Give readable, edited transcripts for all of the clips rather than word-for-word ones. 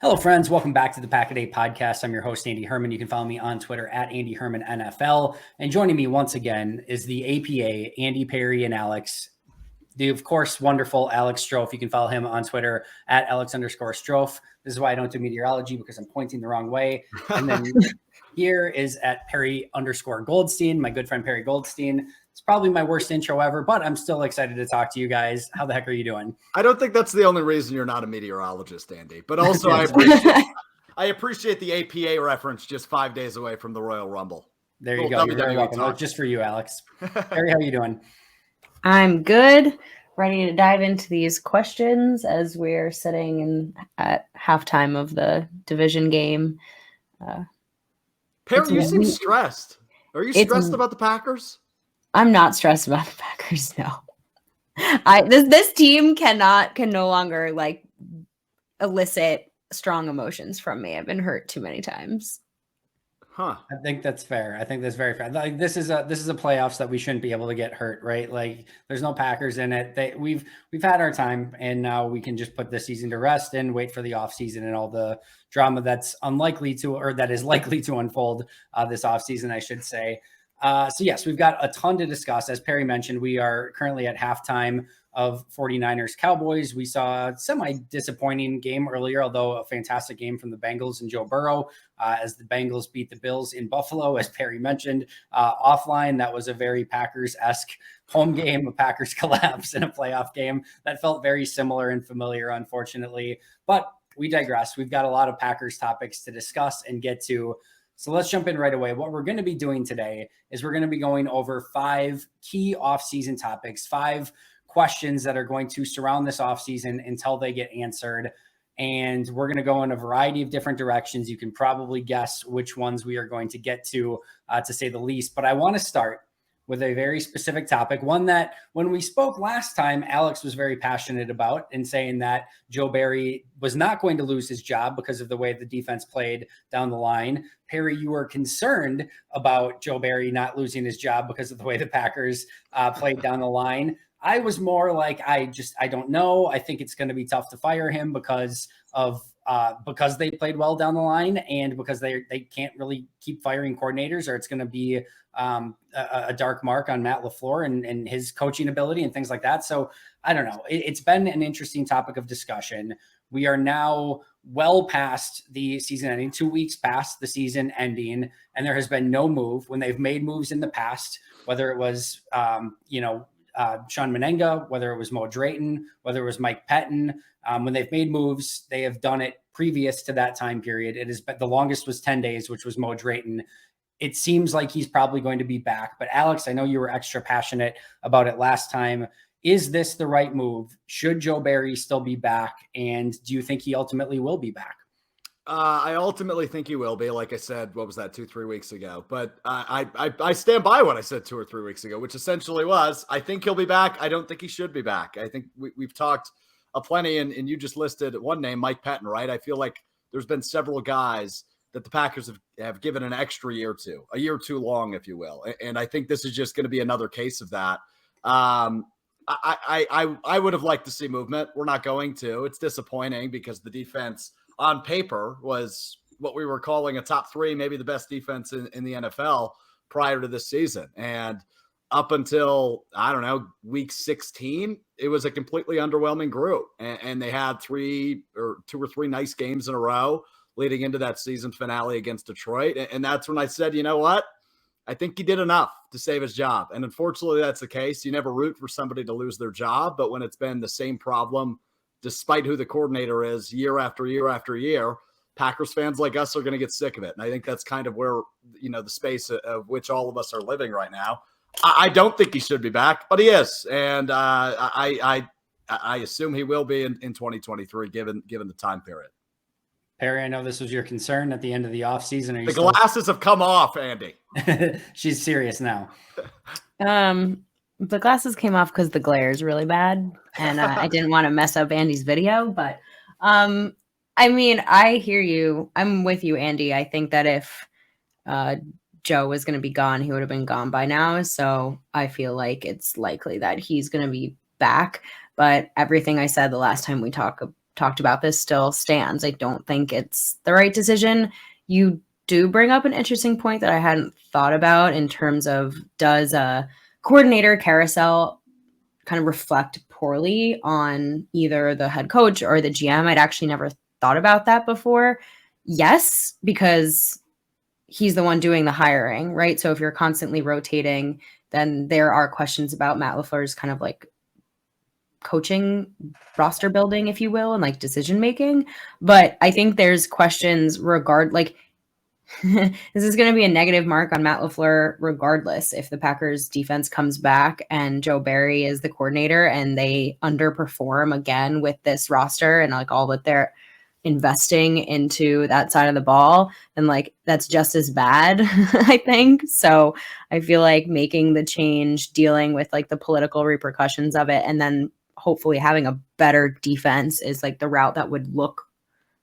Hello, friends. Welcome back to the Pack a Day podcast. I'm your host, Andy Herman. You can follow me on Twitter at Andy Herman NFL. And joining me once again is the APA, Andy, Perri, and Alex. The, of course, wonderful Alex Strofe. You can follow him on Twitter at Alex_Strofe. This is why I don't do meteorology, because I'm pointing the wrong way. And then here is at Perri_Goldstein, my good friend Perri Goldstein. It's probably my worst intro ever, but I'm still excited to talk to you guys. How the heck are you doing? I don't think that's the only reason you're not a meteorologist, Andy. But also, I appreciate the APA reference just 5 days away from the Royal Rumble. There you go. You're very welcome. That was just for you, Alex. Perri, how are you doing? I'm good. Ready to dive into these questions as we're sitting at halftime of the division game. Perri, you seem stressed. Are you stressed about the Packers? I'm not stressed about the Packers. No, this team can no longer elicit strong emotions from me. I've been hurt too many times. I think that's fair. I think that's very fair. Like this is a playoffs that we shouldn't be able to get hurt, right? Like there's no Packers in it. We've had our time, and now we can just put the season to rest and wait for the offseason and all the drama that's that is likely to unfold this offseason, I should say. So yes, we've got a ton to discuss. As Perri mentioned, we are currently at halftime of 49ers Cowboys. We saw a semi-disappointing game earlier, although a fantastic game from the Bengals and Joe Burrow as the Bengals beat the Bills in Buffalo, as Perri mentioned. Offline, that was a very Packers-esque home game, a Packers collapse in a playoff game that felt very similar and familiar, unfortunately. But we digress. We've got a lot of Packers topics to discuss and get to. So let's jump in right away. What we're going to be doing today is we're going to be going over 5 key offseason topics, 5 questions that are going to surround this offseason until they get answered. And we're going to go in a variety of different directions. You can probably guess which ones we are going to get to say the least. But I want to start with a very specific topic, one that when we spoke last time, Alex was very passionate about in saying that Joe Barry was not going to lose his job because of the way the defense played down the line. Perri, you were concerned about Joe Barry not losing his job because of the way the Packers played down the line. I was more like, I don't know. I think it's going to be tough to fire him because they played well down the line and because they can't really keep firing coordinators, or it's going to be a dark mark on Matt LaFleur and his coaching ability and things like that. So I don't know. It's been an interesting topic of discussion. We are now well past the season ending, 2 weeks past the season ending, and there has been no move. When they've made moves in the past, whether it was, Sean Menenga, whether it was Mo Drayton, whether it was Mike Pettin, when they've made moves, they have done it previous to that time period. It has been, the longest was 10 days, which was Mo Drayton. It seems like he's probably going to be back. But Alex, I know you were extra passionate about it last time. Is this the right move? Should Joe Barry still be back? And do you think he ultimately will be back? I ultimately think he will be, like I said, what was that, 2-3 weeks ago? But I stand by what I said 2 or 3 weeks ago, which essentially was, I think he'll be back. I don't think he should be back. I think we've talked plenty, and you just listed one name, Mike Pettin, right? I feel like there's been several guys that the Packers have given an extra year to, a year too long, if you will. And I think this is just going to be another case of that. I would have liked to see movement. We're not going to. It's disappointing because the defense on paper was what we were calling a top 3, maybe the best defense in the NFL prior to this season. And up until, I don't know, week 16, it was a completely underwhelming group. And they had 2 or 3 nice games in a row leading into that season finale against Detroit. And that's when I said, you know what? I think he did enough to save his job. And unfortunately, that's the case. You never root for somebody to lose their job. But when it's been the same problem, despite who the coordinator is, year after year after year, Packers fans like us are going to get sick of it. And I think that's kind of where, the space of which all of us are living right now. I don't think he should be back, but he is. And I assume he will be in 2023, given the time period. Perri, I know this was your concern at the end of the offseason. The glasses have come off, Andy. She's serious now. The glasses came off because the glare is really bad, and I didn't want to mess up Andy's video. But I mean, I hear you. I'm with you, Andy. I think that if Joe was going to be gone, he would have been gone by now. So I feel like it's likely that he's going to be back. But everything I said the last time we talked talked about this still stands. I don't think it's the right decision. You do bring up an interesting point that I hadn't thought about in terms of, does a coordinator carousel kind of reflect poorly on either the head coach or the GM? I'd actually never thought about that before. Yes, because he's the one doing the hiring, right? So if you're constantly rotating, then there are questions about Matt LaFleur's kind of like coaching, roster building, if you will, and like decision making. But I think there's questions like this is going to be a negative mark on Matt LaFleur regardless if the Packers defense comes back and Joe Barry is the coordinator and they underperform again with this roster and like all that they're investing into that side of the ball, and like that's just as bad. I think so. I feel like making the change, dealing with like the political repercussions of it, and then hopefully having a better defense is like the route that would look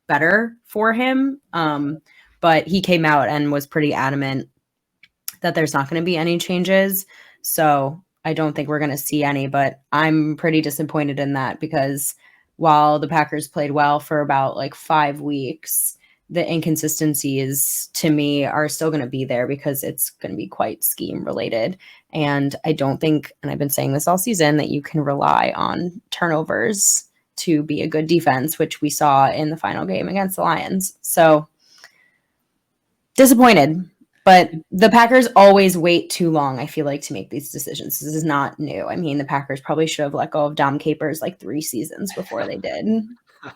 better for him. But he came out and was pretty adamant that there's not going to be any changes. So I don't think we're going to see any, but I'm pretty disappointed in that, because while the Packers played well for about like 5 weeks, the inconsistencies to me are still going to be there because it's going to be quite scheme related. And I don't think, and I've been saying this all season, that you can rely on turnovers to be a good defense, which we saw in the final game against the Lions. So disappointed, but the Packers always wait too long, I feel like, to make these decisions. This is not new. I mean, the Packers probably should have let go of Dom Capers like 3 seasons before they did.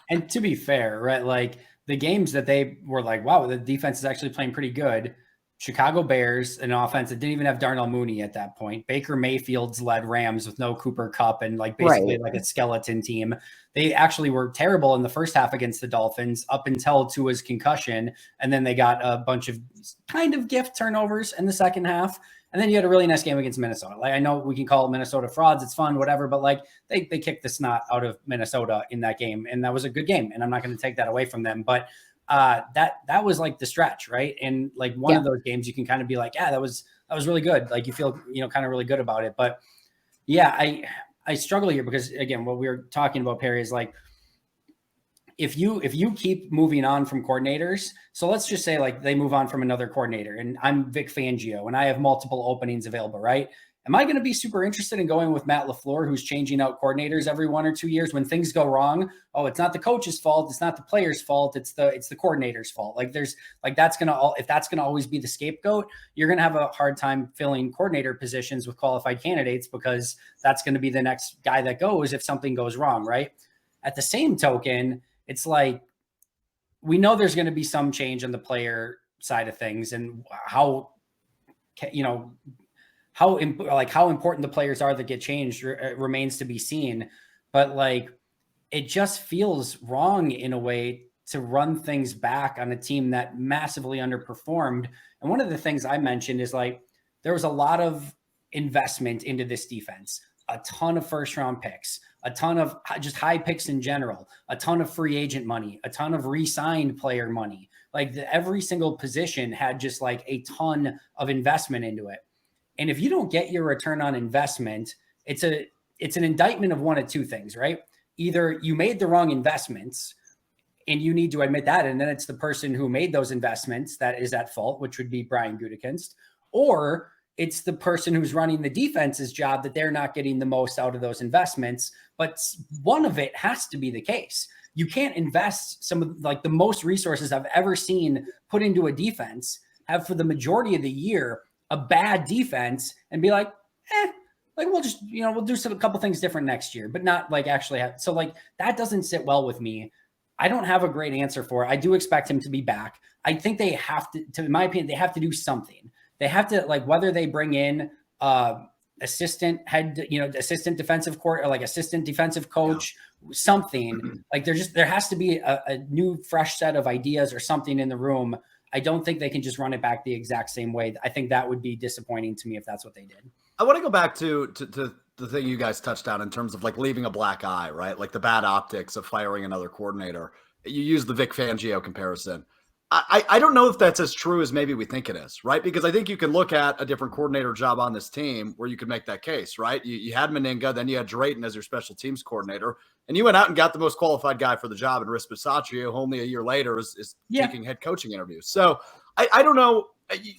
And to be fair, right, like the games that they were like, wow, the defense is actually playing pretty good. Chicago Bears, an offense that didn't even have Darnell Mooney at that point. Baker Mayfield's led Rams with no Cooper Kupp and like basically like a skeleton team. They actually were terrible in the first half against the Dolphins up until Tua's concussion. And then they got a bunch of kind of gift turnovers in the second half. And then you had a really nice game against Minnesota. Like, I know we can call it Minnesota frauds. It's fun, whatever. But like they kicked the snot out of Minnesota in that game. And that was a good game. And I'm not going to take that away from them. But that was like the stretch, right? And like one of those games you can kind of be like, yeah, that was really good. Like you feel, kind of really good about it. But yeah, I struggle here because again, what we were talking about, Perri, is like, if you keep moving on from coordinators, so let's just say like they move on from another coordinator and I'm Vic Fangio and I have multiple openings available, right? Am I going to be super interested in going with Matt LaFleur, who's changing out coordinators every 1 or 2 years when things go wrong? Oh, it's not the coach's fault. It's not the player's fault. It's the coordinator's fault. Like if that's going to always be the scapegoat, you're going to have a hard time filling coordinator positions with qualified candidates, because that's going to be the next guy that goes if something goes wrong, right? At the same token, it's like, we know there's going to be some change on the player side of things, and how important the players are that get changed remains to be seen. But like, it just feels wrong in a way to run things back on a team that massively underperformed. And one of the things I mentioned is like, there was a lot of investment into this defense, a ton of first round picks, a ton of just high picks in general, a ton of free agent money, a ton of re-signed player money. Like every single position had just like a ton of investment into it. And if you don't get your return on investment, it's an indictment of one of two things, right? Either you made the wrong investments and you need to admit that, and then it's the person who made those investments that is at fault, which would be Brian Gutekunst, or it's the person who's running the defense's job that they're not getting the most out of those investments. But one of it has to be the case. You can't invest some of like the most resources I've ever seen put into a defense, have for the majority of the year a bad defense, and be like, like we'll just, we'll do a couple things different next year, but not like actually have. So like that doesn't sit well with me. I don't have a great answer for it. I do expect him to be back. I think they have to, in my opinion, they have to do something. They have to, like, whether they bring in assistant defensive court, or like assistant defensive coach, something like there has to be a new fresh set of ideas or something in the room. I don't think they can just run it back the exact same way. I think that would be disappointing to me if that's what they did. I want to go back to the thing you guys touched on in terms of like leaving a black eye, right? Like the bad optics of firing another coordinator. You use the Vic Fangio comparison. I don't know if that's as true as maybe we think it is, right? Because I think you can look at a different coordinator job on this team where you could make that case, right? You had Meninga, then you had Drayton as your special teams coordinator, and you went out and got the most qualified guy for the job in Riz Bisaccia, who only a year later is taking head coaching interviews. So I don't know.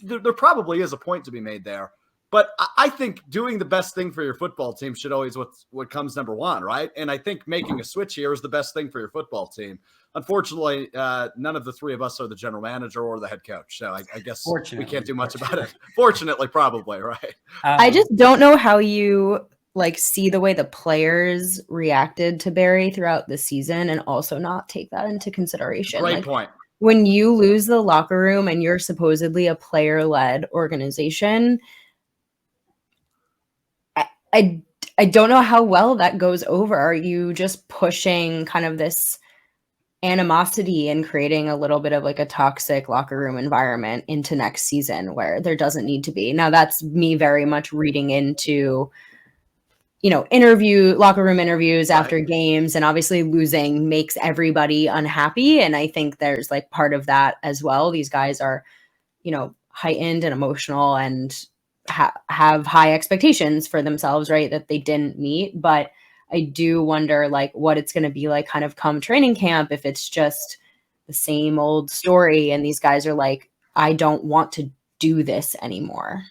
There probably is a point to be made there. But I think doing the best thing for your football team should always what comes number one, right? And I think making a switch here is the best thing for your football team. Unfortunately, none of the three of us are the general manager or the head coach. So I guess we can't do much about it. Fortunately, probably, right? I just don't know how you see the way the players reacted to Barry throughout the season and also not take that into consideration. Great point. When you lose the locker room and you're supposedly a player-led organization, I don't know how well that goes over. Are you just pushing kind of this animosity and creating a little bit of a toxic locker room environment into next season where there doesn't need to be? Now, that's me very much reading into, locker room interviews after games, and obviously losing makes everybody unhappy. And I think there's part of that as well. These guys are, heightened and emotional and have high expectations for themselves, right, that they didn't meet. But I do wonder what it's going to be kind of come training camp, if it's just the same old story and these guys are I don't want to do this anymore.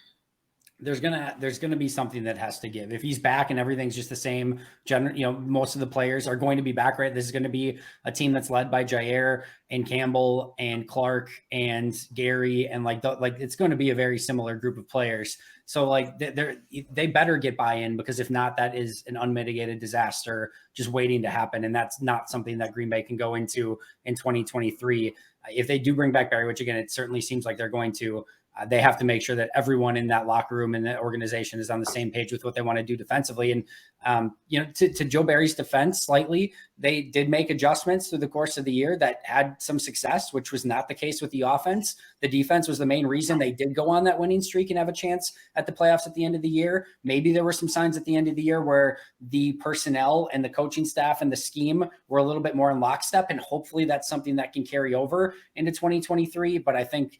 There's gonna be something that has to give. If he's back and everything's just the same, most of the players are going to be back, right? This is going to be a team that's led by Jair and Campbell and Clark and Gary, and it's going to be a very similar group of players. So they better get buy-in, because if not, that is an unmitigated disaster just waiting to happen, and that's not something that Green Bay can go into in 2023. If they do bring back Barry, which again it certainly seems like they're going to. They have to make sure that everyone in that locker room and the organization is on the same page with what they want to do defensively. And, to Joe Barry's defense slightly, they did make adjustments through the course of the year that had some success, which was not the case with the offense. The defense was the main reason they did go on that winning streak and have a chance at the playoffs at the end of the year. Maybe there were some signs at the end of the year where the personnel and the coaching staff and the scheme were a little bit more in lockstep. And hopefully that's something that can carry over into 2023. But I think,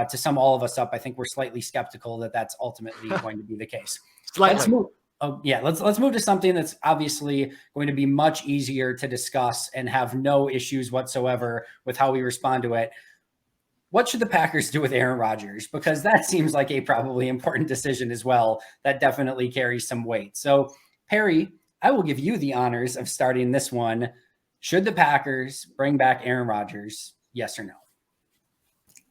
to sum all of us up, I think we're slightly skeptical that that's ultimately going to be the case. Let's move to something that's obviously going to be much easier to discuss and have no issues whatsoever with how we respond to it. What should the Packers do with Aaron Rodgers? Because that seems like a probably important decision as well. That definitely carries some weight. So, Perri, I will give you the honors of starting this one. Should the Packers bring back Aaron Rodgers? Yes or no?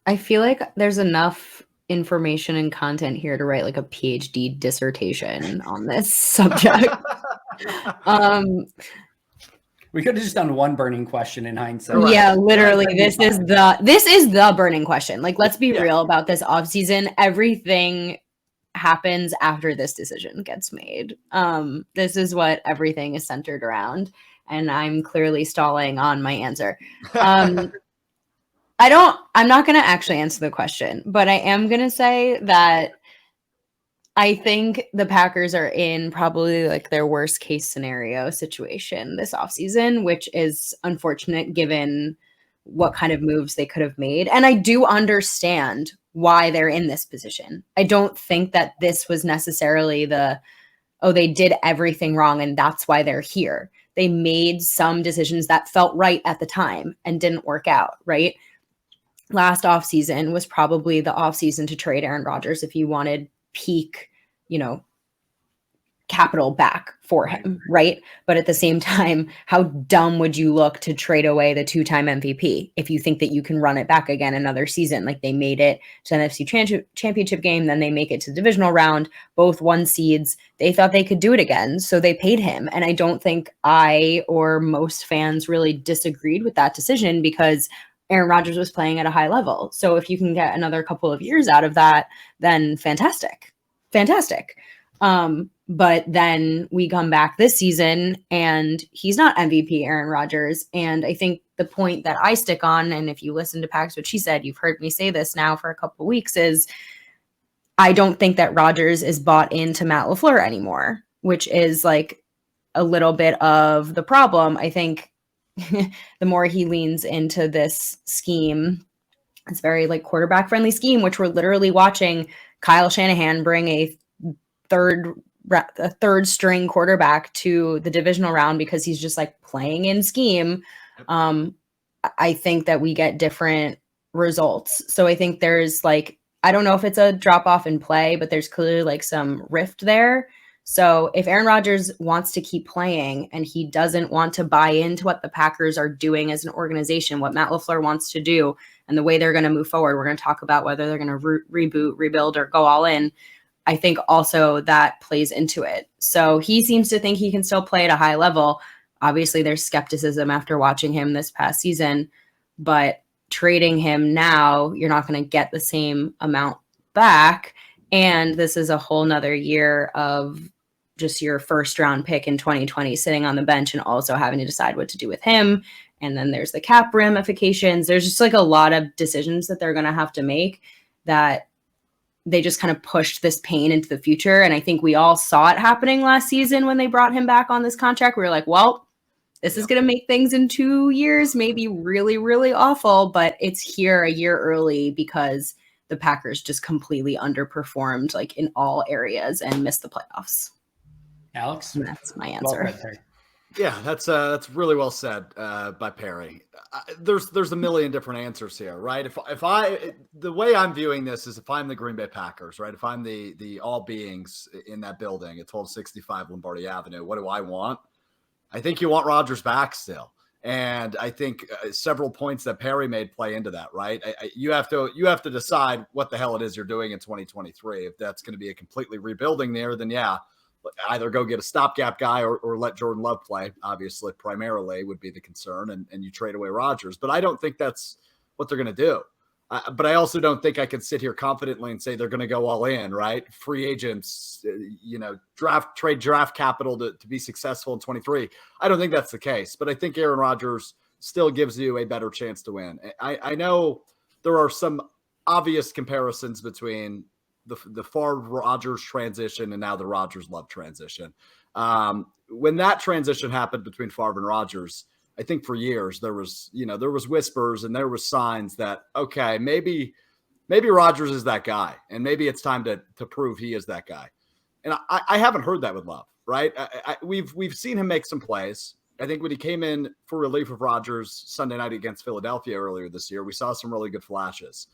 I feel like there's enough information and content here to write a PhD dissertation on this subject. We could have just done one burning question in hindsight. Yeah, literally. This is the burning question. Let's be real about this offseason. Everything happens after this decision gets made. This is what everything is centered around. And I'm clearly stalling on my answer. I'm not going to actually answer the question, but I am going to say that I think the Packers are in probably their worst case scenario situation this offseason, which is unfortunate given what kind of moves they could have made. And I do understand why they're in this position. I don't think that this was necessarily they did everything wrong and that's why they're here. They made some decisions that felt right at the time and didn't work out, right? Last offseason was probably the offseason to trade Aaron Rodgers if you wanted peak, capital back for him, right? But at the same time, how dumb would you look to trade away the 2-time MVP if you think that you can run it back again another season? They made it to the NFC championship game, then they make it to the divisional round, both 1 seeds. They thought they could do it again, so they paid him. And I don't think I or most fans really disagreed with that decision because Aaron Rodgers was playing at a high level. So if you can get another couple of years out of that, then fantastic. But then we come back this season and he's not MVP Aaron Rodgers. And I think the point that I stick on, and if you listen to Pax, what she said, you've heard me say this now for a couple of weeks, is I don't think that Rodgers is bought into Matt LaFleur anymore, which is a little bit of the problem. I think the more he leans into this scheme It's very like quarterback friendly scheme, which we're literally watching Kyle Shanahan bring a third string quarterback to the divisional round because he's just like playing in scheme. I think that we get different results. So I think there's like, I don't know if it's a drop off in play, but there's clearly like some rift there. So if Aaron Rodgers wants to keep playing and he doesn't want to buy into what the Packers are doing as an organization, what Matt LaFleur wants to do and the way they're going to move forward, we're going to talk about whether they're going to reboot, rebuild, or go all in. I think also that plays into it. So he seems to think he can still play at a high level. Obviously, there's skepticism after watching him this past season, but trading him now, you're not going to get the same amount back. And this is a whole nother year of just your first round pick in 2020 sitting on the bench and also having to decide what to do with him. And then there's the cap ramifications. There's just like a lot of decisions that they're going to have to make that they just kind of pushed this pain into the future. And I think we all saw it happening last season when they brought him back on this contract. We were like, well, this is going to make things in 2 years maybe really, really awful, but it's here a year early because the Packers just completely underperformed like in all areas and missed the playoffs. Alex? And that's my answer. Yeah, that's really well said by Perri. There's a million different answers here, right? If I the way I'm viewing this is if I'm the Green Bay Packers, right? If I'm the all beings in that building at 1265 Lombardi Avenue, what do I want? I think you want Rodgers back still. And I think several points that Perri made play into that, right? You have to decide what the hell it is you're doing in 2023. If that's going to be a completely rebuilding there, then yeah, either go get a stopgap guy or let Jordan Love play. Obviously, primarily would be the concern, and you trade away Rodgers. But I don't think that's what they're going to do. But I also don't think I can sit here confidently and say they're going to go all in, right? Free agents, trade draft capital to be successful in 23. I don't think that's the case, but I think Aaron Rodgers still gives you a better chance to win. I know there are some obvious comparisons between the Favre Rodgers transition and now the Rodgers Love transition. When that transition happened between Favre and Rodgers, I think for years there was whispers and there was signs that, okay, maybe Rodgers is that guy and maybe it's time to prove he is that guy. And I haven't heard that with Love, right? We've seen him make some plays. I think when he came in for relief of Rodgers Sunday night against Philadelphia earlier this year, we saw some really good flashes.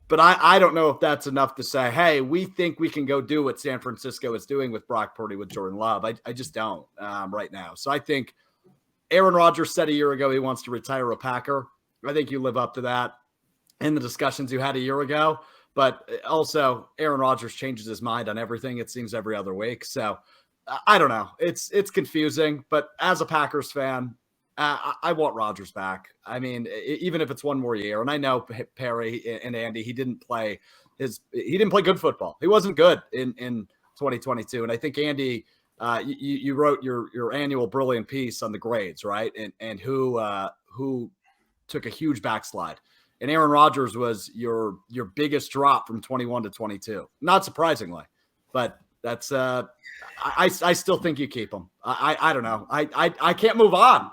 But I don't know if that's enough to say, hey, we think we can go do what San Francisco is doing with Brock Purdy, with Jordan Love. I just don't right now. So I think Aaron Rodgers said a year ago he wants to retire a Packer. I think you live up to that in the discussions you had a year ago. But also, Aaron Rodgers changes his mind on everything, it seems, every other week. So I don't know. It's confusing. But as a Packers fan, I want Rodgers back. I mean, even if it's one more year. And I know Perri and Andy, he didn't play good football. He wasn't good in 2022. And I think Andy, you wrote your annual brilliant piece on the grades, right? And who took a huge backslide. And Aaron Rodgers was your biggest drop from 21 to 22. Not surprisingly, but that's I still think you keep him. I don't know. I can't move on.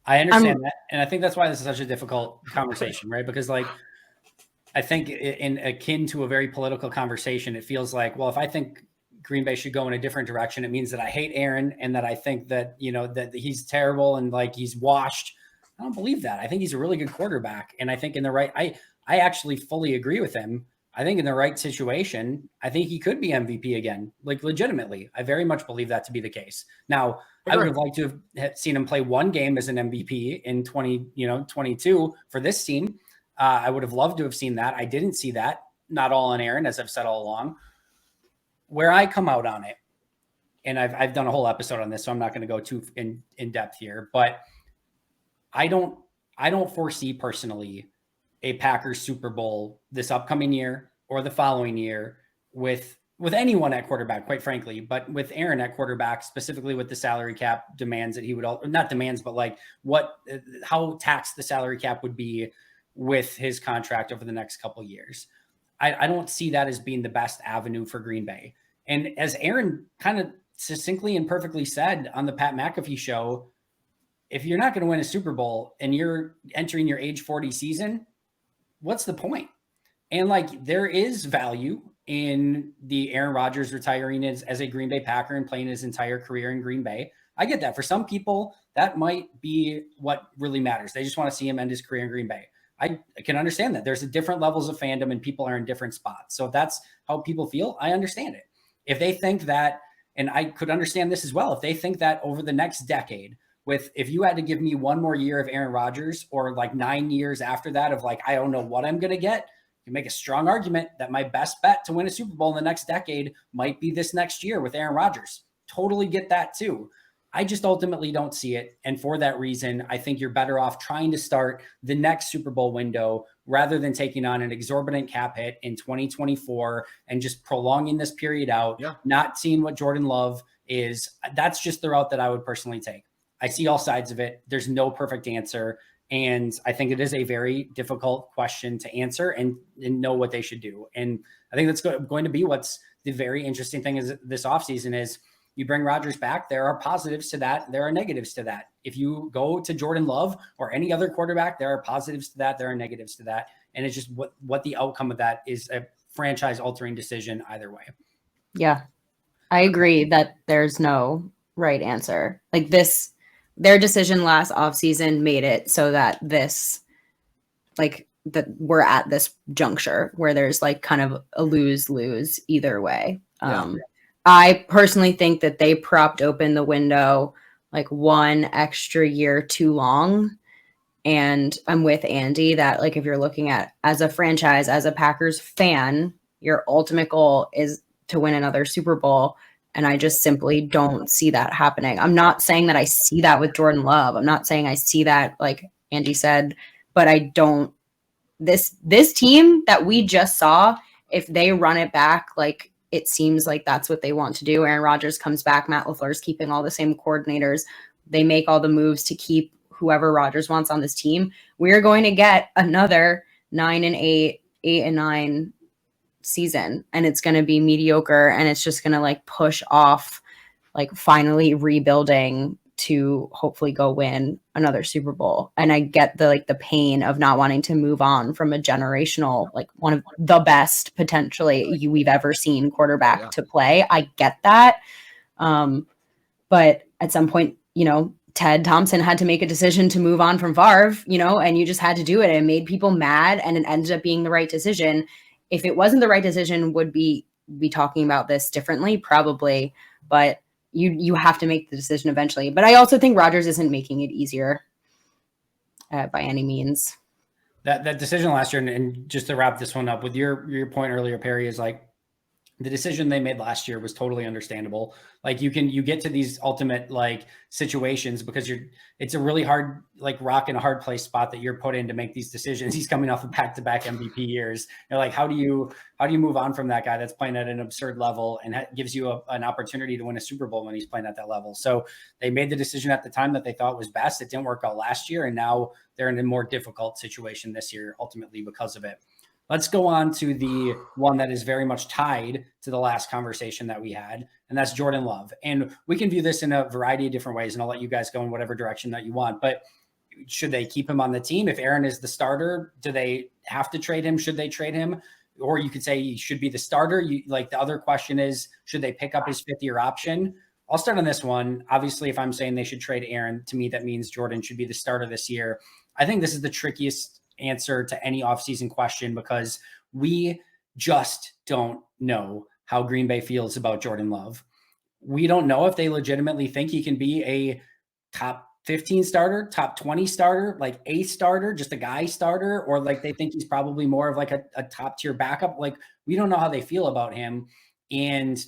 I understand that, and I think that's why this is such a difficult conversation, right? Because like I think in akin to a very political conversation, it feels like, well, if I think Green Bay should go in a different direction, it means that I hate Aaron and that I think that that he's terrible and like he's washed. I don't believe that. I think he's a really good quarterback, and I think in the right, I actually fully agree with him. I think in the right situation, I think he could be MVP again, like legitimately. I very much believe that to be the case. Now, I would have liked to have seen him play one game as an MVP in 2022 for this team. I would have loved to have seen that. I didn't see that. Not all on Aaron, as I've said all along. Where I come out on it, and I've done a whole episode on this, so I'm not going to go too in depth here, but I don't foresee personally a Packers Super Bowl this upcoming year or the following year with anyone at quarterback, quite frankly, but with Aaron at quarterback, specifically with the salary cap demands that he would not demands, but like how taxed the salary cap would be with his contract over the next couple of years. I don't see that as being the best avenue for Green Bay. And as Aaron kind of succinctly and perfectly said on the Pat McAfee show, if you're not going to win a Super Bowl and you're entering your age 40 season, what's the point? And like, there is value in the Aaron Rodgers retiring as a Green Bay Packer and playing his entire career in Green Bay. I get that. For some people, that might be what really matters. They just want to see him end his career in Green Bay. I can understand that. There's different levels of fandom and people are in different spots. So if that's how people feel, I understand it. If they think that, and I could understand this as well, if they think that over the next decade, if you had to give me one more year of Aaron Rodgers or like 9 years after that of like, I don't know what I'm going to get, you make a strong argument that my best bet to win a Super Bowl in the next decade might be this next year with Aaron Rodgers. Totally get that too. I just ultimately don't see it. And for that reason, I think you're better off trying to start the next Super Bowl window rather than taking on an exorbitant cap hit in 2024 and just prolonging this period out, not seeing what Jordan Love is. That's just the route that I would personally take. I see all sides of it. There's no perfect answer. And I think it is a very difficult question to answer and know what they should do. And I think that's going to be what's the very interesting thing is this offseason is you bring Rodgers back. There are positives to that. There are negatives to that. If you go to Jordan Love or any other quarterback, there are positives to that. There are negatives to that. And it's just what the outcome of that is a franchise altering decision either way. Yeah, I agree that there's no right answer. Like their decision last offseason made it so that that we're at this juncture where there's like kind of a lose-lose either way. I personally think that they propped open the window like one extra year too long. And I'm with Andy that like if you're looking at as a franchise, as a Packers fan, your ultimate goal is to win another Super Bowl. And I just simply don't see that happening. I'm not saying that I see that with Jordan Love. I'm not saying I see that, like Andy said, but I don't. This team that we just saw, if they run it back, like it seems like that's what they want to do. Aaron Rodgers comes back. Matt LaFleur's keeping all the same coordinators. They make all the moves to keep whoever Rodgers wants on this team. We're going to get another 9-8, 8-9 season, and it's going to be mediocre, and it's just going to like push off like finally rebuilding to hopefully go win another Super Bowl. And I get the pain of not wanting to move on from a generational, like one of the best potentially we've ever seen quarterback to play. I get that. But at some point, Ted Thompson had to make a decision to move on from Favre, and you just had to do it. And it made people mad, and it ended up being the right decision. If it wasn't the right decision, would be talking about this differently? Probably. But you have to make the decision eventually. But I also think Rodgers isn't making it easier by any means. That decision last year, and just to wrap this one up with your point earlier, Perri, is like the decision they made last year was totally understandable. Like you get to these ultimate like situations because it's a really hard, like rock and a hard place spot that you're put in to make these decisions. He's coming off of back-to-back MVP years. You're like, how do you move on from that guy that's playing at an absurd level and gives you an opportunity to win a Super Bowl when he's playing at that level? So they made the decision at the time that they thought was best. It didn't work out last year. And now they're in a more difficult situation this year, ultimately because of it. Let's go on to the one that is very much tied to the last conversation that we had, and that's Jordan Love. And we can view this in a variety of different ways, and I'll let you guys go in whatever direction that you want. But should they keep him on the team? If Aaron is the starter, do they have to trade him? Should they trade him? Or you could say he should be the starter. The other question is, should they pick up his fifth-year option? I'll start on this one. Obviously, if I'm saying they should trade Aaron, to me, that means Jordan should be the starter this year. I think this is the trickiest answer to any offseason question because we just don't know how Green Bay feels about Jordan Love. We don't know if they legitimately think he can be a top 15 starter, top 20 starter, like a starter, just a guy starter, or like they think he's probably more of like a top tier backup. Like we don't know how they feel about him. And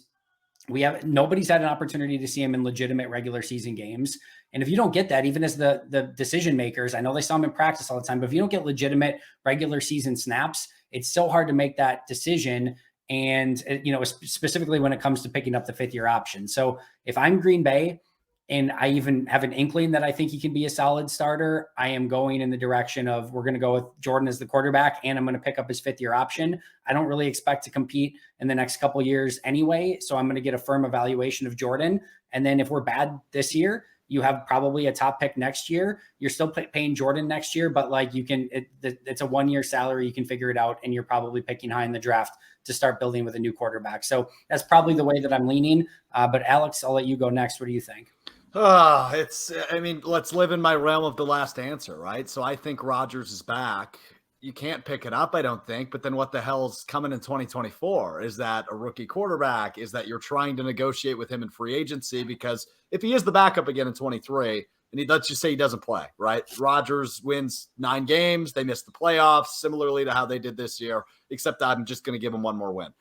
nobody's had an opportunity to see him in legitimate regular season games. And if you don't get that, even as the decision makers, I know they saw him in practice all the time, but if you don't get legitimate regular season snaps, it's so hard to make that decision. And, specifically when it comes to picking up the fifth-year option. So if I'm Green Bay and I even have an inkling that I think he can be a solid starter, I am going in the direction of we're going to go with Jordan as the quarterback and I'm going to pick up his fifth-year option. I don't really expect to compete in the next couple of years anyway. So I'm going to get a firm evaluation of Jordan. And then if we're bad this year, You have probably a top pick next year. You're still paying Jordan next year, but like it's a 1 year salary. You can figure it out, and you're probably picking high in the draft to start building with a new quarterback. So that's probably the way that I'm leaning. But Alex, I'll let you go next. What do you think? Let's live in my realm of the last answer, right? So I think Rodgers is back. You can't pick it up, I don't think. But then what the hell's coming in 2024? Is that a rookie quarterback? Is that you're trying to negotiate with him in free agency? Because if he is the backup again in 23, and let's just say he doesn't play, right? Rodgers wins 9 games. They miss the playoffs, similarly to how they did this year, except I'm just going to give him one more win.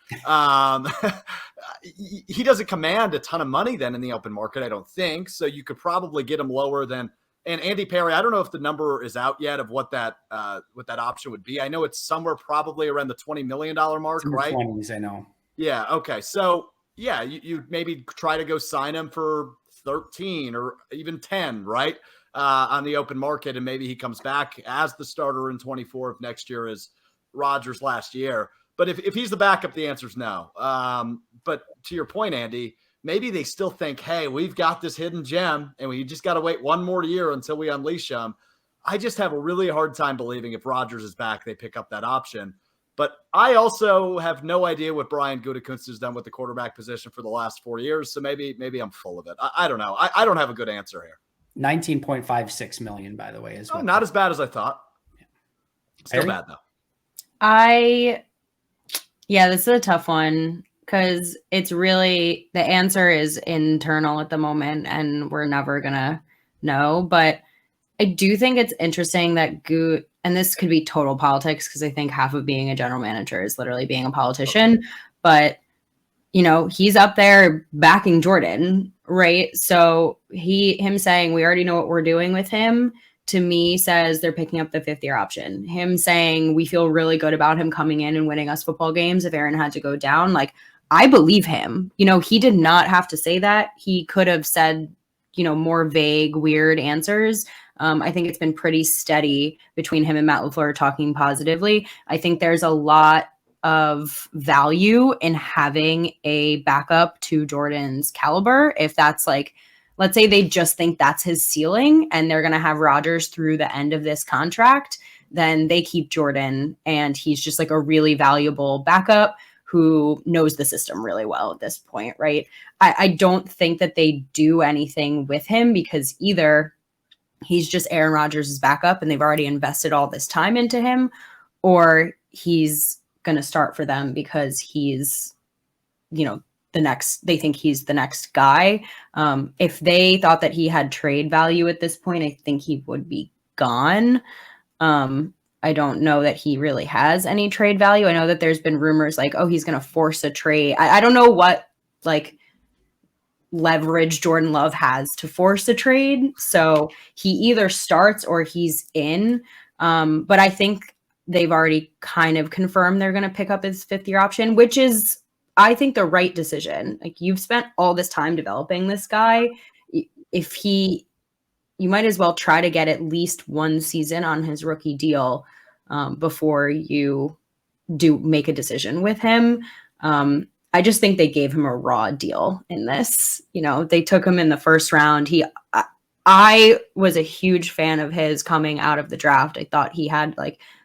He doesn't command a ton of money then in the open market, I don't think. So you could probably get him lower than – and Andy Perri, I don't know if the number is out yet of what that option would be. I know it's somewhere probably around the $20 million mark, right? 20s, I know. Yeah, okay. So, yeah, you maybe try to go sign him for 13 or even 10, right, on the open market, and maybe he comes back as the starter in 24 if next year is Rodgers last year. But if he's the backup, the answer is no. But to your point, Andy, maybe they still think, hey, we've got this hidden gem, and we just got to wait 1 more year until we unleash him. I just have a really hard time believing if Rodgers is back, they pick up that option. But I also have no idea what Brian Gutekunst has done with the quarterback position for the last 4 years. So maybe I'm full of it. I don't know. I don't have a good answer here. 19.56 million, by the way, is not as bad as I thought. Yeah. Still bad though. This is a tough one because it's really the answer is internal at the moment, and we're never gonna know. But I do think it's interesting that and this could be total politics because I think half of being a general manager is literally being a politician. Okay. But, he's up there backing Jordan, right? So him saying we already know what we're doing with him, to me, says they're picking up the 5th year option. Him saying we feel really good about him coming in and winning us football games if Aaron had to go down. Like, I believe him. He did not have to say that. He could have said, more vague, weird answers. I think it's been pretty steady between him and Matt LaFleur talking positively. I think there's a lot of value in having a backup to Jordan's caliber. If that's like, let's say they just think that's his ceiling and they're going to have Rodgers through the end of this contract, then they keep Jordan and he's just like a really valuable backup who knows the system really well at this point, right? I don't think that they do anything with him because either he's just Aaron Rodgers' backup and they've already invested all this time into him, or he's going to start for them because he's, they think he's the next guy. If they thought that he had trade value at this point, I think he would be gone. I don't know that he really has any trade value. I know that there's been rumors like, oh, he's going to force a trade. I don't know what leverage Jordan Love has to force a trade. So he either starts or he's in. But I think they've already kind of confirmed they're going to pick up his 5th year option, which is, I think, the right decision. Like, you've spent all this time developing this guy. You might as well try to get at least 1 season on his rookie deal before you do make a decision with him. I just think they gave him a raw deal in this. They took him in the 1st round. I was a huge fan of his coming out of the draft. I thought he had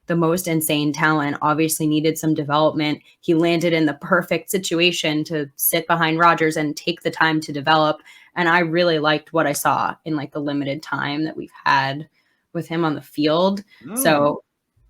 the most insane talent, obviously needed some development. He landed in the perfect situation to sit behind Rodgers and take the time to develop. And I really liked what I saw in the limited time that we've had with him on the field. So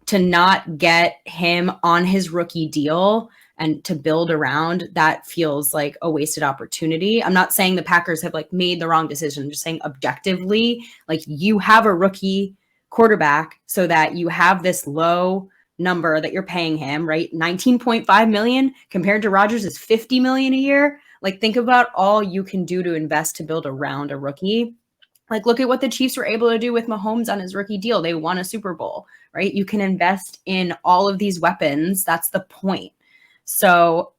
to not get him on his rookie deal and to build around, that feels like a wasted opportunity. I'm not saying the Packers have made the wrong decision. I'm just saying objectively, you have a rookie quarterback so that you have this low number that you're paying him, right? 19.5 million compared to Rodgers is 50 million a year. Think about all you can do to invest to build around a rookie. Look at what the Chiefs were able to do with Mahomes on his rookie deal. They won a Super Bowl, right? You can invest in all of these weapons. That's the point. So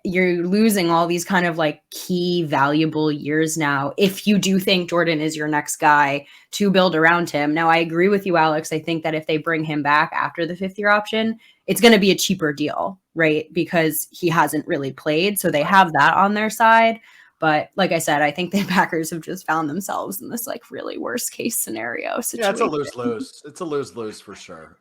you're losing all these kind of key valuable years now if you do think Jordan is your next guy to build around him. Now, I agree with you, Alex. I think that if they bring him back after the 5th year option, it's going to be a cheaper deal, right? Because he hasn't really played. So they have that on their side. But like I said, I think the Packers have just found themselves in this like really worst case scenario situation. Yeah, it's a lose-lose. It's a lose-lose for sure.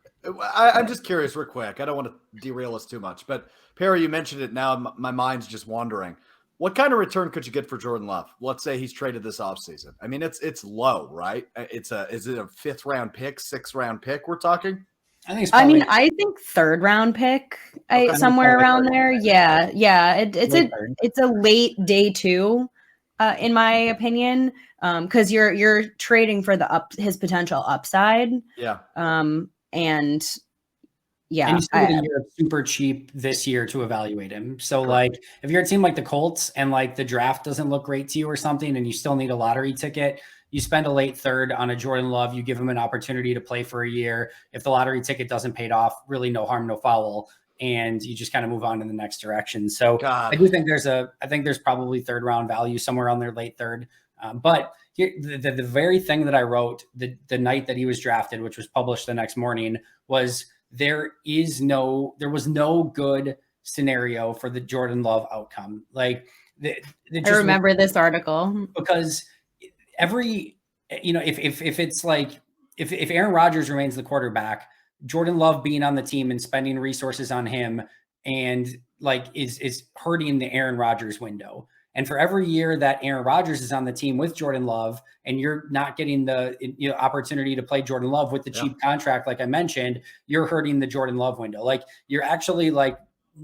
I'm just curious real quick. I don't want to derail us too much, but Perri, you mentioned it now. My mind's just wandering. What kind of return could you get for Jordan Love? Let's say he's traded this offseason. I mean, it's low, right? Is it a 5th round pick, 6th round pick we're talking? I think it's probably, I think 3rd round pick, Okay. somewhere around there. Yeah. It's a late day 2, in my opinion, because you're trading for his potential upside. Yeah. And yeah, and you still get a year of super cheap this year to evaluate him. So like if you're a team like the Colts and like the draft doesn't look great to you or something, and you still need a lottery ticket, you spend a late 3rd on a Jordan Love, you give him an opportunity to play for a year. If the lottery ticket doesn't pay off, really no harm, no foul. And you just kind of move on in the next direction. So I do think there's probably 3rd round value somewhere on their late 3rd. But here, the very thing that I wrote the night that he was drafted, which was published the next morning, was there was no good scenario for the Jordan Love outcome. Like I remember this article because if it's like, if Aaron Rodgers remains the quarterback, Jordan Love being on the team and spending resources on him and like is hurting the Aaron Rodgers window. And for every year that Aaron Rodgers is on the team with Jordan Love and you're not getting the opportunity to play Jordan Love with the cheap contract, like I mentioned, you're hurting the Jordan Love window. Like you're actually like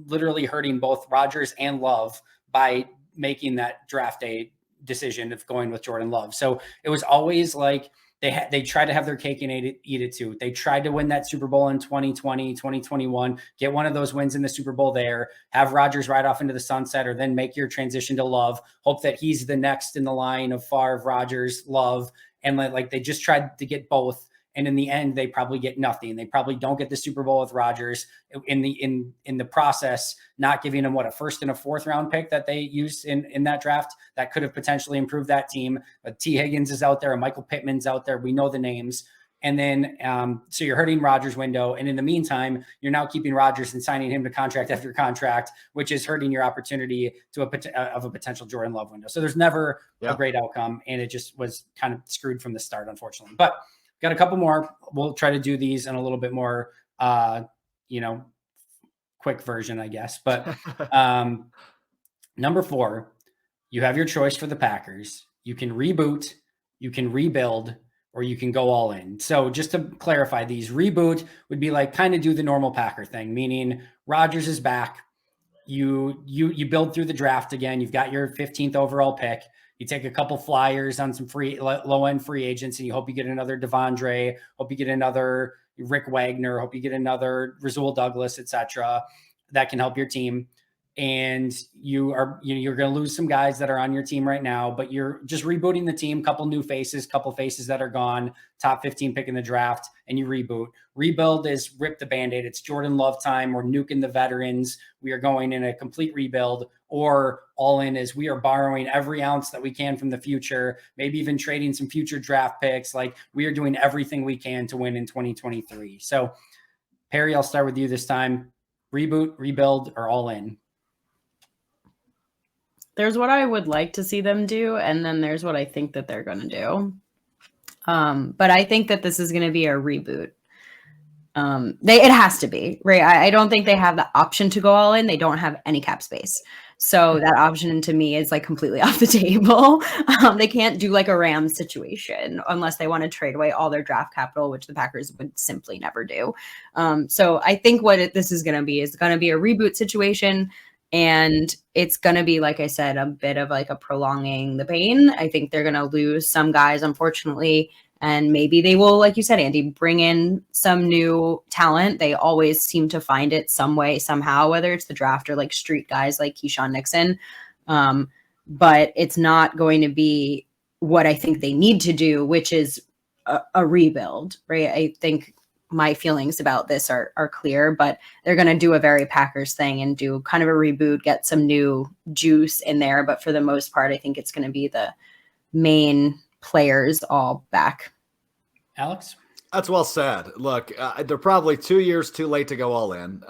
literally hurting both Rodgers and Love by making that draft day decision of going with Jordan Love. So it was always like they tried to have their cake and eat it too. They tried to win that Super Bowl in 2020, 2021, get one of those wins in the Super Bowl there, have Rodgers ride off into the sunset, or then make your transition to Love, hope that he's the next in the line of Favre, Rodgers, Love. And like they just tried to get both. And in the end, they probably get nothing. They probably don't get the Super Bowl with Rodgers in the process, not giving them a 1st and a 4th round pick that they used in that draft that could have potentially improved that team. But T. Higgins is out there, and Michael Pittman's out there. We know the names. And then, so you're hurting Rodgers' window. And in the meantime, you're now keeping Rodgers and signing him to contract after contract, which is hurting your opportunity of a potential Jordan Love window. So there's never a great outcome. And it just was kind of screwed from the start, unfortunately. But got a couple more. We'll try to do these in a little bit more, quick version, I guess. But number 4, you have your choice for the Packers. You can reboot, you can rebuild, or you can go all in. So just to clarify, these reboot would be like kind of do the normal Packer thing, meaning Rodgers is back. You build through the draft again. You've got your 15th overall pick. You take a couple flyers on some low-end free agents, and you hope you get another Devondre, hope you get another Rick Wagner, hope you get another Rasul Douglas, etc. That can help your team. And you're going to lose some guys that are on your team right now, but you're just rebooting the team, couple new faces, couple faces that are gone, top 15 pick in the draft, and you reboot. Rebuild is rip the Band-Aid. It's Jordan Love time. We're nuking the veterans. We are going in a complete rebuild. Or all in is we are borrowing every ounce that we can from the future, maybe even trading some future draft picks. Like we are doing everything we can to win in 2023. So Perri, I'll start with you this time. Reboot, rebuild, or all in? There's what I would like to see them do, and then there's what I think that they're going to do. But I think that this is going to be a reboot. It has to be, right? I don't think they have the option to go all in. They don't have any cap space. So that option to me is like completely off the table. They can't do like a Rams situation unless they want to trade away all their draft capital, which the Packers would simply never do. So I think what this is going to be is going to be a reboot situation. And it's going to be, like I said, a bit of like a prolonging the pain. I think they're going to lose some guys, unfortunately. And maybe they will, like you said, Andy, bring in some new talent. They always seem to find it some way, somehow, whether it's the draft or like street guys like Keyshawn Nixon. But it's not going to be what I think they need to do, which is a rebuild, right? I think my feelings about this are clear, but they're going to do a very Packers thing and do kind of a reboot, get some new juice in there. But for the most part, I think it's going to be the main players all back. Alex? That's well said. Look, they're probably 2 years too late to go all in.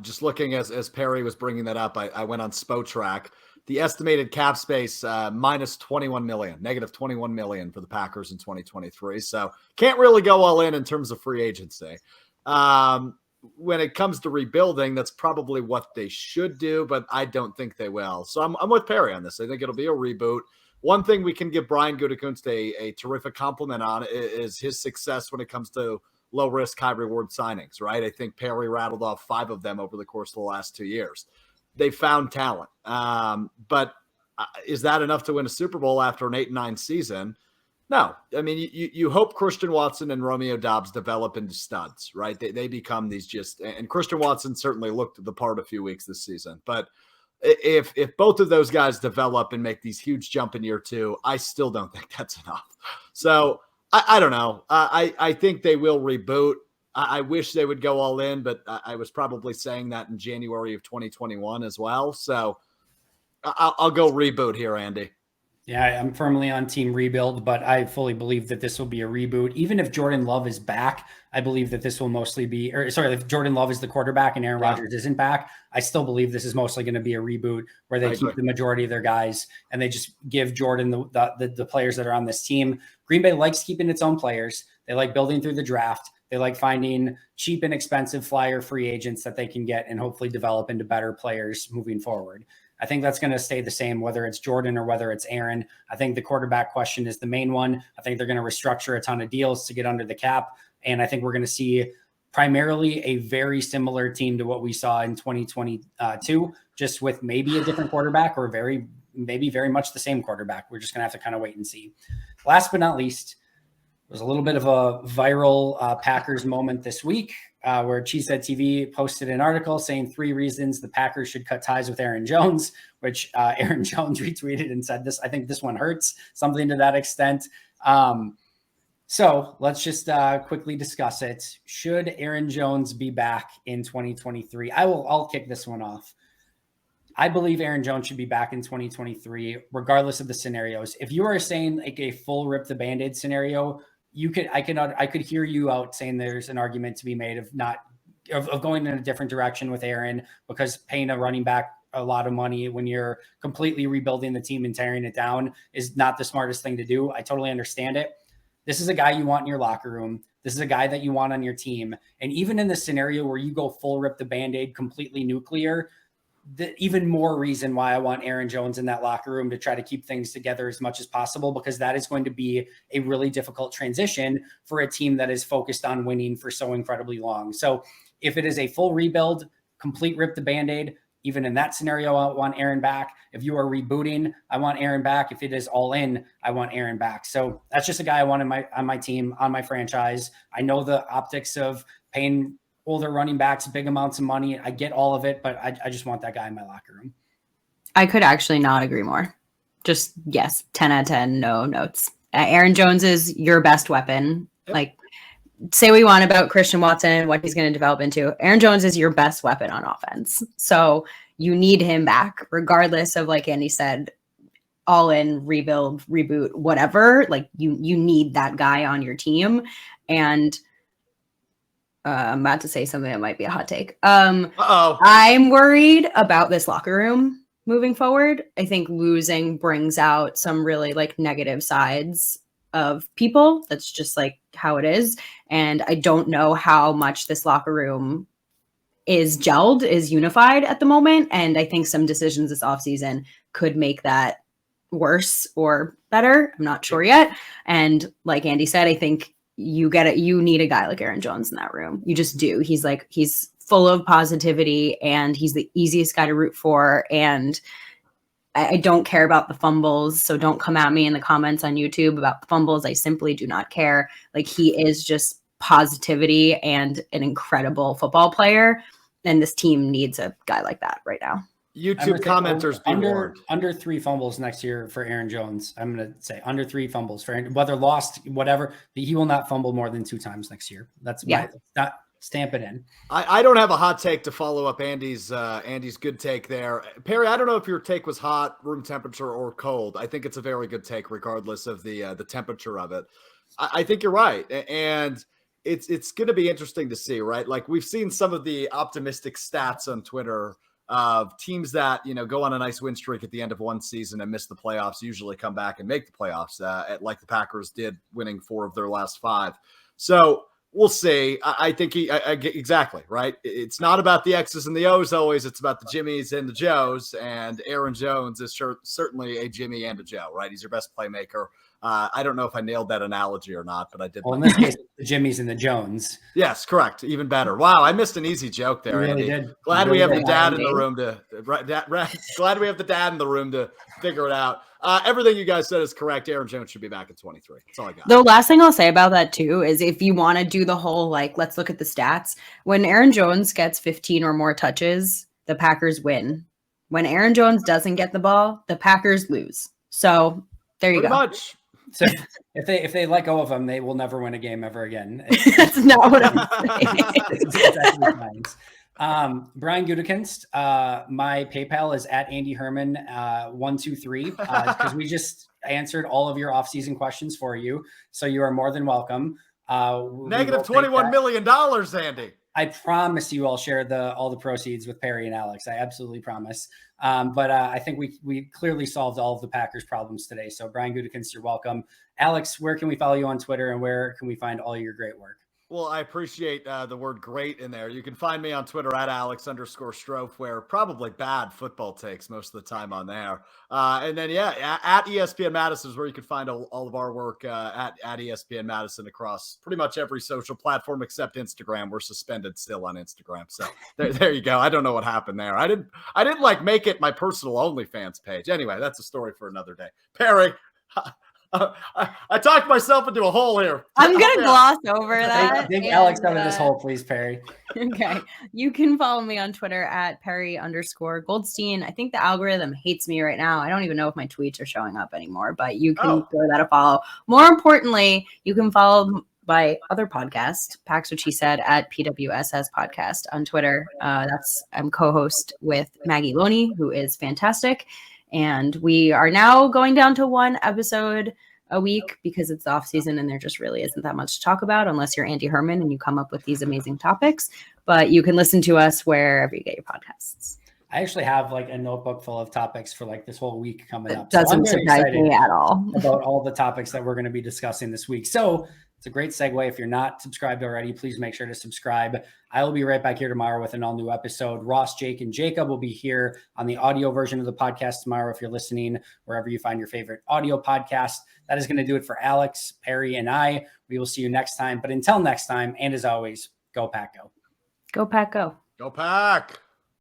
Just looking as Perri was bringing that up, I went on Spotrac. the estimated cap space minus 21 million, negative 21 million for the Packers in 2023. So can't really go all in terms of free agency. When it comes to rebuilding, that's probably what they should do, but I don't think they will. So I'm with Perri on this. I think it'll be a reboot. One thing we can give Brian Gutekunst a terrific compliment on is his success when it comes to low risk, high reward signings, right? I think Perri rattled off 5 of them over the course of the last 2 years. They found talent. But is that enough to win a Super Bowl after an 8-9 season? No. I mean, you hope Christian Watson and Romeo Doubs develop into studs, right? They become these and Christian Watson certainly looked the part a few weeks this season. But if both of those guys develop and make these huge jump in year 2, I still don't think that's enough. So I don't know. I think they will reboot. I wish they would go all in, but I was probably saying that in January of 2021 as well. So I'll go reboot here, Andy. Yeah, I'm firmly on team rebuild, but I fully believe that this will be a reboot. Even if Jordan Love is back, I believe that this will mostly be, if Jordan Love is the quarterback and Aaron Rodgers isn't back, I still believe this is mostly going to be a reboot where they keep the majority of their guys and they just give Jordan the players that are on this team. Green Bay likes keeping its own players. They like building through the draft. They like finding cheap and expensive flyer free agents that they can get and hopefully develop into better players moving forward. I think that's going to stay the same, whether it's Jordan or whether it's Aaron. I think the quarterback question is the main one. I think they're going to restructure a ton of deals to get under the cap. And I think we're going to see primarily a very similar team to what we saw in 2022, just with maybe a different quarterback or maybe very much the same quarterback. We're just going to have to kind of wait and see. Last but not least, there was a little bit of a viral Packers moment this week where Cheesehead TV posted an article saying 3 reasons the Packers should cut ties with Aaron Jones, which Aaron Jones retweeted and said this. I think this one hurts, something to that extent. So let's just quickly discuss it. Should Aaron Jones be back in 2023? I'll kick this one off. I believe Aaron Jones should be back in 2023, regardless of the scenarios. If you are saying like a full rip the Band-Aid scenario, I could hear you out saying there's an argument to be made of going in a different direction with Aaron, because paying a running back a lot of money when you're completely rebuilding the team and tearing it down is not the smartest thing to do. I totally understand it. This is a guy you want in your locker room. This is a guy that you want on your team. And even in the scenario where you go full rip the Band-Aid, completely nuclear, even more reason why I want Aaron Jones in that locker room to try to keep things together as much as possible, because that is going to be a really difficult transition for a team that is focused on winning for so incredibly long. So if it is a full rebuild, complete rip the Band-Aid, even in that scenario, I want Aaron back. If you are rebooting, I want Aaron back. If it is all in, I want Aaron back. So that's just a guy I want on my team, on my franchise. I know the optics of paying older running backs big amounts of money. I get all of it, but I just want that guy in my locker room. I could actually not agree more. Just yes, 10 out of 10, no notes. Aaron Jones is your best weapon. Yep. Like, say what you want about Christian Watson and what he's going to develop into. Aaron Jones is your best weapon on offense. So you need him back, regardless of, like Andy said, all in, rebuild, reboot, whatever. Like you need that guy on your team. And I'm about to say something that might be a hot take. I'm worried about this locker room moving forward. I think losing brings out some really like negative sides of people. That's just like how it is. And I don't know how much this locker room is gelled, is unified at the moment. And I think some decisions this offseason could make that worse or better. I'm not sure yet. And like Andy said, I think you need a guy like Aaron Jones in that room. You just do. He's full of positivity and he's the easiest guy to root for. And I don't care about the fumbles. So don't come at me in the comments on YouTube about the fumbles. I simply do not care. Like, he is just positivity and an incredible football player. And this team needs a guy like that right now. YouTube commenters under 3 fumbles next year for Aaron Jones. I'm going to say under 3 fumbles for Aaron, whether lost, whatever. He will not fumble more than 2 times next year. That's not stamp it in. I don't have a hot take to follow up Andy's good take there. Perri, I don't know if your take was hot, room temperature, or cold. I think it's a very good take, regardless of the temperature of it. I think you're right, and it's going to be interesting to see, right? Like, we've seen some of the optimistic stats on Twitter of teams that, go on a nice win streak at the end of one season and miss the playoffs usually come back and make the playoffs, like the Packers did, winning 4 of their last 5. So we'll see. I think exactly right. It's not about the X's and the O's always. It's about the Jimmies and the Joes. And Aaron Jones is certainly a Jimmy and a Joe, right? He's your best playmaker. I don't know if I nailed that analogy or not, but I did. Well, in this case, the Jimmies and the Jones. Yes, correct. Even better. Wow, I missed an easy joke there, You really Andy. did. Glad You we have really the did. dad in the room glad we have the dad in the room to figure it out. Everything you guys said is correct. Aaron Jones should be back at 23. That's all I got. The last thing I'll say about that too is if you want to do the whole let's look at the stats. When Aaron Jones gets 15 or more touches, the Packers win. When Aaron Jones doesn't get the ball, the Packers lose. So there you Pretty go. much. So if they let go of him, they will never win a game ever again. That's not what I'm saying. It's actually fine. Brian Gutekunst, my PayPal is at Andy Herman 123 because we just answered all of your offseason questions for you. So you are more than welcome. Negative $21 million, Andy. I promise you I'll share all the proceeds with Perri and Alex. I absolutely promise. But I think we clearly solved all of the Packers problems today. So Brian Gutekunst, you're welcome. Alex, where can we follow you on Twitter and where can we find all your great work? Well, I appreciate the word great in there. You can find me on Twitter at Alex_Strofe, where probably bad football takes most of the time on there. And then, at ESPN Madison is where you can find all of our work at ESPN Madison across pretty much every social platform except Instagram. We're suspended still on Instagram. So there you go. I don't know what happened there. I didn't make it my personal OnlyFans page. Anyway, that's a story for another day. Perri, I talked myself into a hole here. I'm going to gloss over that. Dig Alex out of this hole, please, Perri. Okay. You can follow me on Twitter at Perri_Goldstein. I think the algorithm hates me right now. I don't even know if my tweets are showing up anymore, but you can give that a follow. More importantly, you can follow my other podcast, Pax What She Said, at PWSS Podcast on Twitter. I'm co-host with Maggie Loney, who is fantastic. And we are now going down to 1 episode a week because it's the off season and there just really isn't that much to talk about unless you're Andy Herman and you come up with these amazing topics. But you can listen to us wherever you get your podcasts. I actually have a notebook full of topics for this whole week coming up. It doesn't surprise me at all about all the topics that we're going to be discussing this week. So it's a great segue. If you're not subscribed already, please make sure to subscribe. I will be right back here tomorrow with an all new episode. Ross, Jake, and Jacob will be here on the audio version of the podcast tomorrow. If you're listening, wherever you find your favorite audio podcast, that is going to do it for Alex, Perri, and I. We will see you next time. But until next time, and as always, go Pack, go. Go Pack, go. Go Pack.